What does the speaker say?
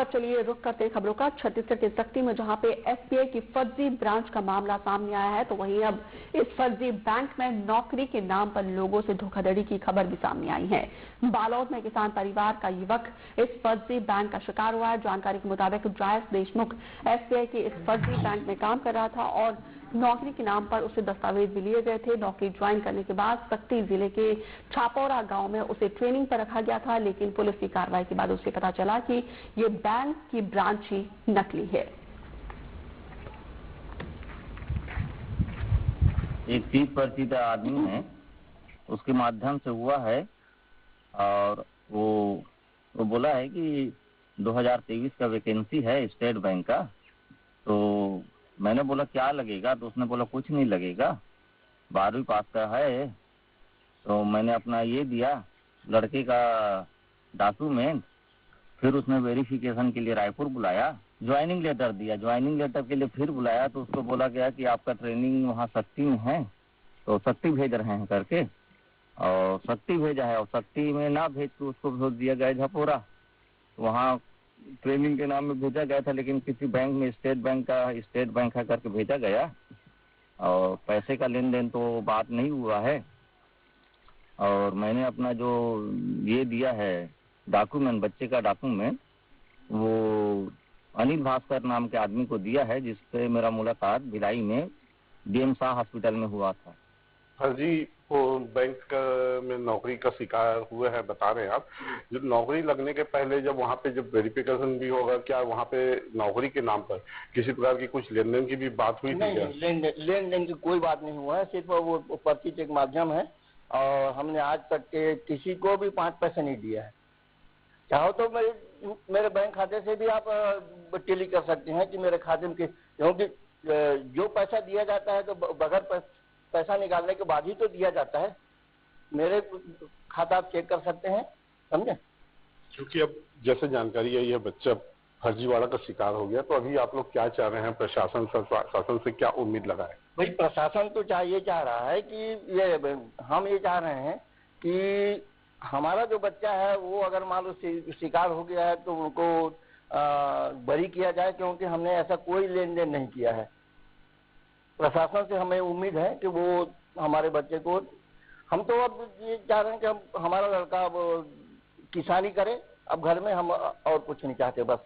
चलिए रुख करते हैं खबरों का। छत्तीसगढ़ के सक्ती में जहां पे एसबीआई की फर्जी ब्रांच का मामला सामने आया है, तो वहीं अब इस फर्जी बैंक में नौकरी के नाम पर लोगों से धोखाधड़ी की खबर भी सामने आई है। बालोद में किसान परिवार का युवक इस फर्जी बैंक का शिकार हुआ है। जानकारी के मुताबिक जायस देशमुख एसबीआई के इस फर्जी बैंक में काम कर रहा था और नौकरी के नाम पर उसे दस्तावेज भी लिए गए थे। नौकरी ज्वाइन करने के बाद सक्ती जिले के छापोरा गांव में उसे ट्रेनिंग पर रखा गया था, लेकिन पुलिस की कार्रवाई के बाद उसे पता चला कि ये बैंक की ब्रांच ही नकली है। एक चीज परिचित आदमी है, उसके माध्यम से हुआ है और वो बोला है कि 2023 का वैकेंसी है स्टेट बैंक का। तो मैंने बोला क्या लगेगा, तो उसने बोला कुछ नहीं लगेगा, 12वीं पास का है। तो मैंने अपना ये दिया लड़के का डॉक्यूमेंट, फिर उसने वेरिफिकेशन के लिए रायपुर बुलाया, ज्वाइनिंग लेटर दिया, ज्वाइनिंग लेटर के लिए फिर बुलाया तो उसको बोला गया कि आपका ट्रेनिंग वहाँ सक्ती में है, तो सक्ती भेज रहे हैं करके, और सक्ती भेजा है और सक्ती में ना भेज के उसको भेज दिया गया झपोरा। वहाँ ट्रेनिंग के नाम में भेजा गया था, लेकिन किसी बैंक में स्टेट बैंक है करके भेजा गया और पैसे का लेन देन तो बात नहीं हुआ है। और मैंने अपना जो ये दिया है डॉक्यूमेंट, बच्चे का डॉक्यूमेंट, वो अनिल भास्कर नाम के आदमी को दिया है, जिससे मेरा मुलाकात भिलाई में डीएम शाह हॉस्पिटल में हुआ था। फर्जी बैंक में नौकरी का शिकार हुए हैं बता रहे हैं आप। जो नौकरी लगने के पहले जब वहाँ पे जब वेरिफिकेशन भी होगा, क्या वहाँ पे नौकरी के नाम पर किसी प्रकार की कुछ लेन देन की भी बात हुई थी? नहीं, लेन देन की कोई बात नहीं हुआ है, सिर्फ वो पर्ची चेक माध्यम है और हमने आज तक के किसी को भी 5 पैसे नहीं दिया है। चाहो तो मेरे बैंक खाते से भी आप टेली कर सकते हैं कि मेरे खाते में, क्योंकि जो पैसा दिया जाता है तो बगैर पैसा निकालने के बाद ही तो दिया जाता है। मेरे खाता आप चेक कर सकते हैं, समझे। क्योंकि अब जैसे जानकारी है ये बच्चा फर्जीवाड़ा का शिकार हो गया, तो अभी आप लोग क्या चाह रहे हैं प्रशासन से क्या उम्मीद लगाए? भाई प्रशासन तो ये चाह रहा है कि हम ये चाह रहे हैं कि हमारा जो बच्चा है वो अगर मान लो शिकार हो गया है तो उनको बरी किया जाए, क्योंकि हमने ऐसा कोई लेन देन नहीं किया है। प्रशासन से हमें उम्मीद है कि वो हमारे बच्चे को, हम तो अब ये चाह रहे हैं कि हमारा लड़का अब किसानी करे, अब घर में हम और कुछ नहीं चाहते बस।